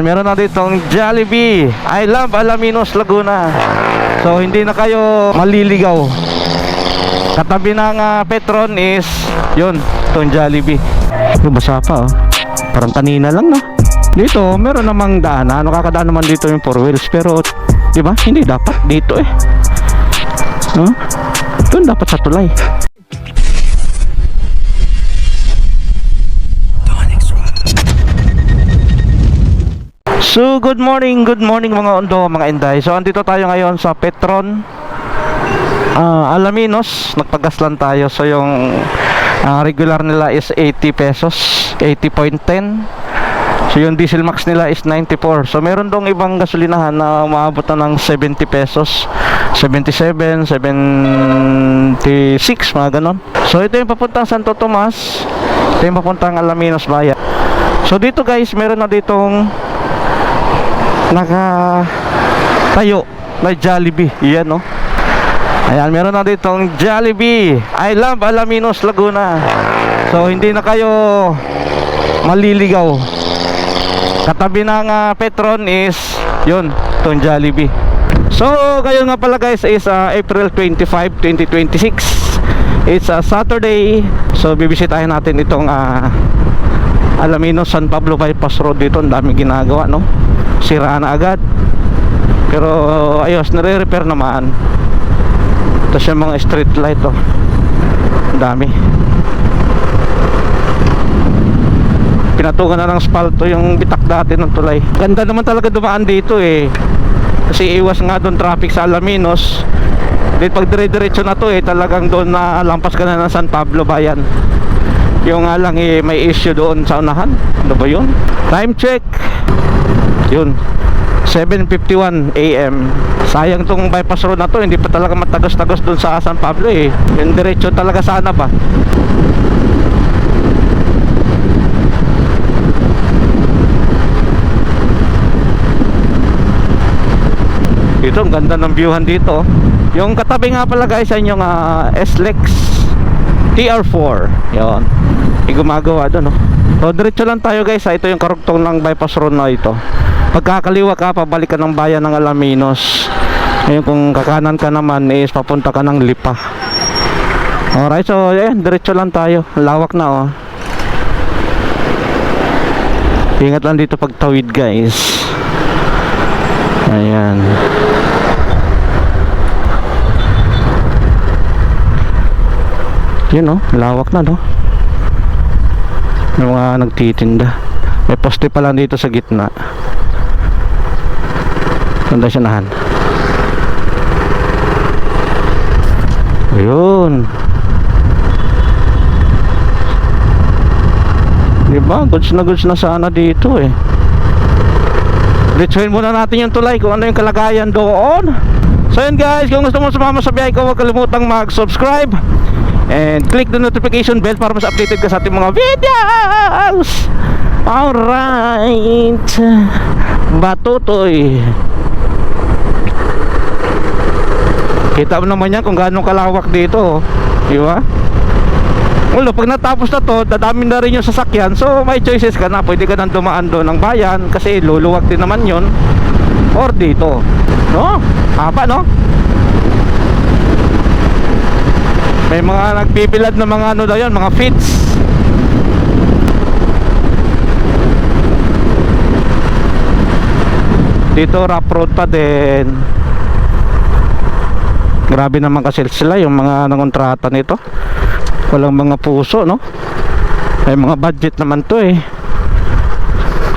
Meron na ditong Jollibee. I love Alaminos, Laguna. So hindi na kayo maliligaw. Katabi ng Petron is yun, itong Jollibee. Basa pa oh. Parang kanina lang no. Dito meron namang daanan. Nakakadaan naman dito yung 4 wheels. Pero diba, hindi dapat dito eh no? Doon dapat sa tulay. So good morning mga Ondo, mga Inday. So andito tayo ngayon sa Petron Alaminos. Nagpagas lang tayo. So yung regular nila is 80 pesos, 80.10. So yung diesel max nila is 94. So meron dong ibang gasolinahan na umaabot na ng 70 pesos, 77, 76, mga ganon. So ito yung papuntang Santo Tomas, ito yung papuntang Alaminos Bayan. So dito guys, meron na ditong tayo na Jollibee. Yan no. Ayan, meron na ditong Jollibee. I love Alaminos, Laguna. So hindi na kayo maliligaw. Katabi ng Petron is yun, itong Jollibee. So ngayon nga pala guys is April 25, 2026. It's a Saturday. So bibisitahin natin itong Alaminos San Pablo Bypass Road. Dito ang daming ginagawa no. Sira na agad. Pero ayos, nare-repair naman. Tapos yung mga street light oh. Ang dami. Pinatukan na ng spalto yung bitak dati ng tulay. Ganda naman talaga dumaan dito eh. Kasi iwas nga doon traffic sa Alaminos. Dito pag dire-diretso na to eh, talagang doon na lampas ka na ng San Pablo Bayan. Yung nga lang eh, may issue doon sa unahan. Ano ba yun? Time check. Yun, 7:51 AM. Sayang tong bypass road na to, hindi pa talaga matagos-tagos doon sa San Pablo eh. Yung diretso talaga sana ba. Dito, ang ganda ng viewhan dito. Yung katabi nga pala guys, ay yung SLEX TR4. Yun, yung gumagawa doon no. So diretso lang tayo guys. Ito yung karugtong ng bypass road na ito. Pagkakaliwa ka, pabalik ka ng bayan ng Alaminos. Ngayon kung kakanan ka naman is papunta ka ng Lipa. Alright, so ayan, diretso lang tayo. Lawak na oh. Ingat lang dito pag tawid guys. Ayan. Yun oh, lawak na no. May mga nagtitinda. May poste pa lang dito sa gitna. Ganda siya nahan. Ayun. Diba? Goods na sana dito eh. Diretsuhin muna natin yung tulay kung ano yung kalagayan doon. So yun guys, kung gusto mo sumama sa biyahe ko, huwag kalimutang mag-subscribe and click the notification bell para mas updated ka sa ating mga videos. Alright, Batutoy. Kita mo naman yan kung gaano kalawak dito, di ba? Ulo, pag natapos na to, dadami na rin yung sasakyan. So may choices ka na, pwede ka nang dumaan doon ng bayan kasi luluwag din naman yun, or dito no, haba no. May mga nagpibilad na mga ano daw yun, mga fits. Dito rough road pa din. Grabe naman kasi sila yung mga nangontrata nito. Walang mga puso no. May mga budget naman to eh.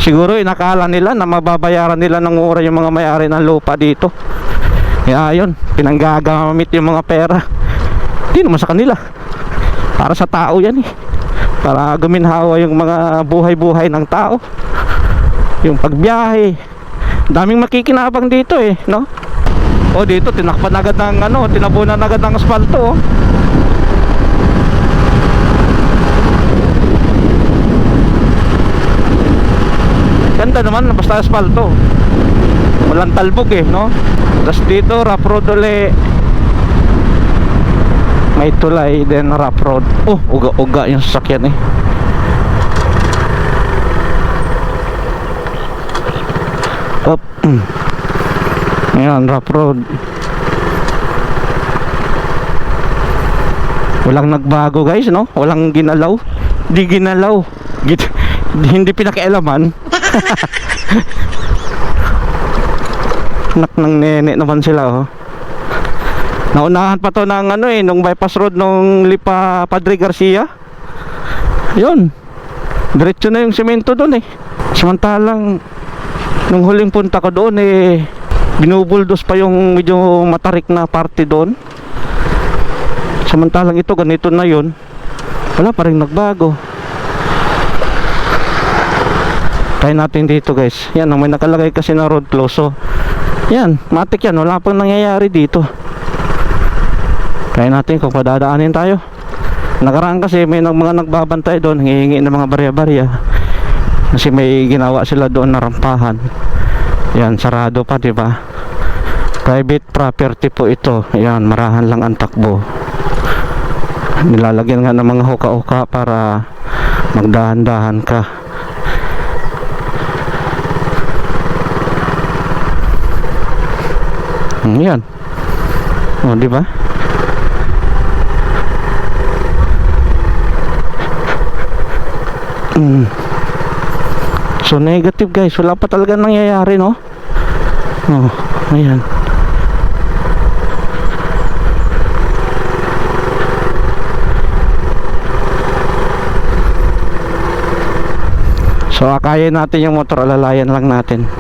Siguro inakala nila na mababayaran nila ng mura yung mga may-ari ng lupa dito. Kaya yun, pinanggagamit yung mga pera. Hindi naman sa kanila, para sa tao yan eh. Para guminhawa yung mga buhay-buhay ng tao. Yung pagbiyahe, daming makikinabang dito eh no. O dito tinakpan agad ng ano, tinabunan agad ng asfalto oh. Ganda naman basta asfalto. Walang talbog eh no. Tapos dito rough road ulit. May tulay then rough road. Oh, uga-uga yung sasakyan eh. Ayan, rough road. Walang nagbago guys, no? Walang ginalaw. Di ginalaw. Hindi pinakialaman. Anak ng nene naman sila, oh. Naunahan pa to ng ano nung bypass road nung Lipa Padre Garcia. Yun. Diretso na yung semento doon eh. Samantalang nung huling punta ko doon binubuldos pa yung medyo matarik na parte doon. Samantalang ito ganito na yun, wala pa rin nagbago. Try natin dito guys. Yan, may nakalagay kasi na road close. So yan, matik yan, wala pang nangyayari dito. Try natin kung padadaanin tayo. Nakaraan kasi may mga nagbabantay doon, hihingi ng mga barya-barya kasi may ginawa sila doon na rampahan. Yan, sarado pa, diba? Private property po ito. Yan, marahan lang ang takbo. Nilalagyan nga ng mga hoka-hoka para magdahan-dahan ka. Yan. O, diba? So negative guys, wala pa talaga nangyayari, no? Oh, ayan. So akayin natin yung motor, alalayan lang natin.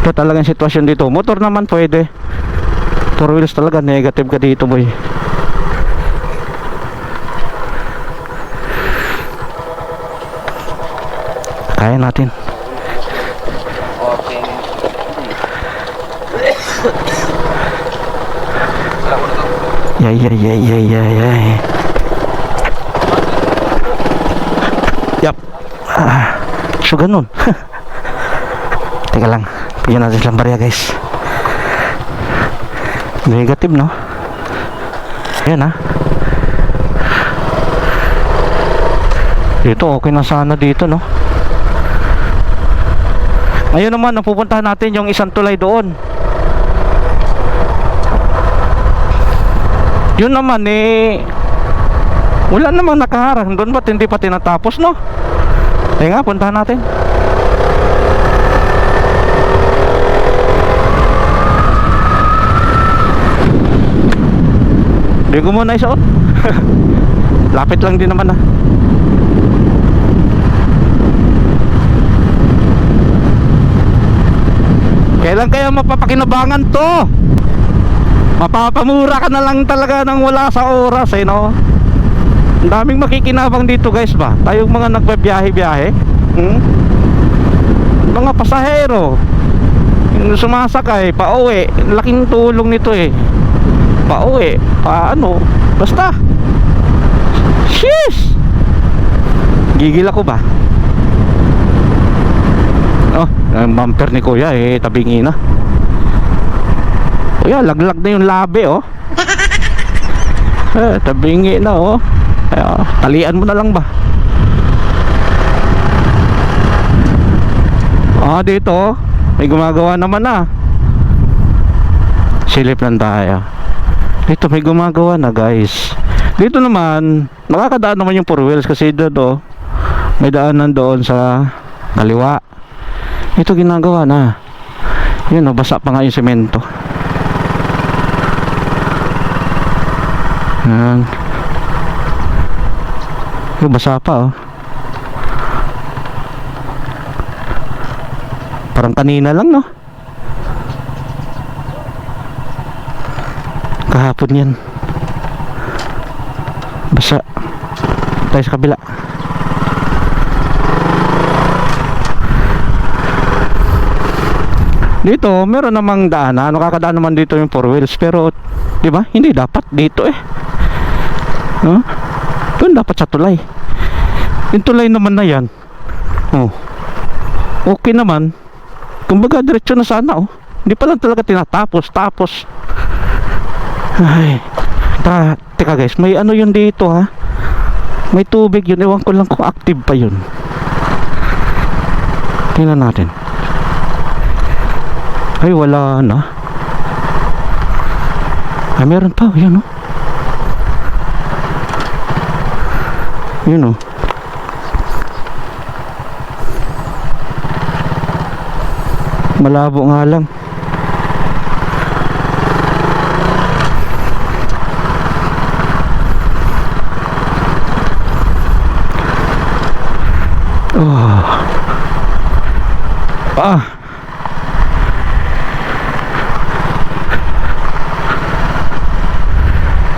Ito talagang sitwasyon dito. Motor naman pwede, 4 wheels talaga negative ka dito, boy. Kaya natin. Okay. Yay. Yap. So ganun. Teka lang, bigyan natin silang barya guys. Negative, no? Ayan, ha. Dito okay na sana dito, no? Ngayon naman, napupuntahan natin yung isang tulay doon. Yun naman wala namang nakaharang doon, ba't hindi pa tinatapos, no? Nga, puntahan natin. Hindi ko muna isuot. Lapit lang din naman, Kailan kaya mapapakinabangan to? Mapapamura ka na lang talaga nang wala sa oras, no? Ang daming makikinabang dito guys ba? Tayong mga nagbabiyahe-biyahe, mga pasahero, yung sumasakay, pauwi. Laking tulong nito pauwi, paano? Basta sheesh! Gigil ako ba? Oh, ang bumper ni kuya tabingi na. Kuya, laglag na yung labi, tabingi na, talian mo na lang ba? Dito may gumagawa naman na. Silip lang tayo. Dito may gumagawa na guys. Dito naman nakakadaan naman yung 4 wheels kasi dito may daanan doon sa kaliwa. Ito ginagawa na. Yun, basa pa nga yung semento. Yan. Yung basa pa, parang kanina lang, no? Kahapon yan. Basa. Tayo sa kabila. Dito meron namang daanan, nakakadaan naman dito yung 4 wheels, pero di ba hindi dapat dito no? Doon dapat sa tulay. Yung tulay naman na yan, okay naman, kumbaga diretso na sana, hindi pa lang talaga tinatapos. Ay, teka guys, may ano yun dito, may tubig yun, ewan ko lang kung active pa yun. Tingnan natin. Ay, wala na. Ay, meron pa. Yan, oh. Yun, oh. Malabo nga lang. Oh. Ah.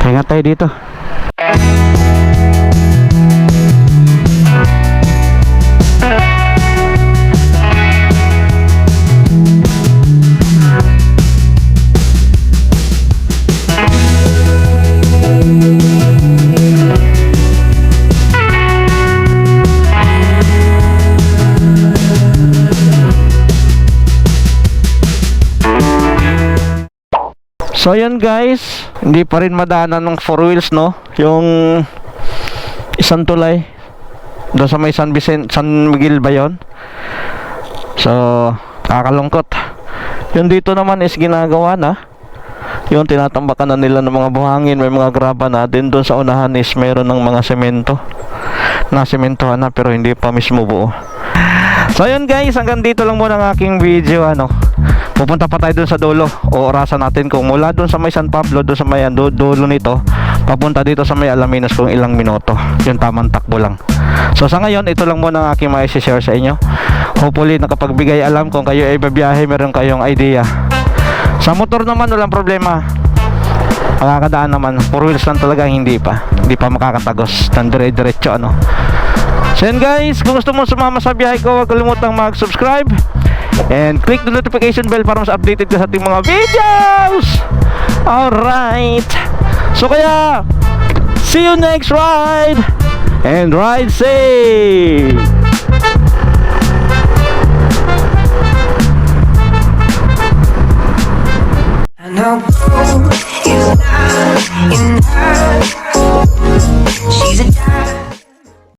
Hinga tayo dito. So yan guys, hindi pa rin madaanan ng 4 wheels, no? Yung isang tulay doon sa may San Miguel ba yun? So kakalungkot. Yung dito naman is ginagawa na. Yung tinatambakan na nila ng mga buhangin, may mga graba na. Din doon sa unahan is meron ng mga semento. Nasementohan na pero hindi pa mismo buo. So yun guys, hanggang dito lang muna ang aking video, ano. Pupunta pa tayo dun sa dulo. O orasan natin kung mula dun sa may San Pablo, dun sa may dulo nito, papunta dito sa may Alaminos kung ilang minuto. Yung tamang takbo lang. So sa ngayon, ito lang muna ang aking mai-share sa inyo. Hopefully nakapagbigay alam kung kayo ay babiyahe, meron kayong idea. Sa motor naman walang problema. Makakadaan naman. 4 wheels lang talaga, hindi pa makakatagos ng dire-diretso, ano. So yun guys, kung gusto mo sumama sa biyahe ko, huwag kalimutang mag-subscribe and click the notification bell para mas updated ka sa ating mga videos. Alright, so kaya see you next ride and ride safe. I know you lie,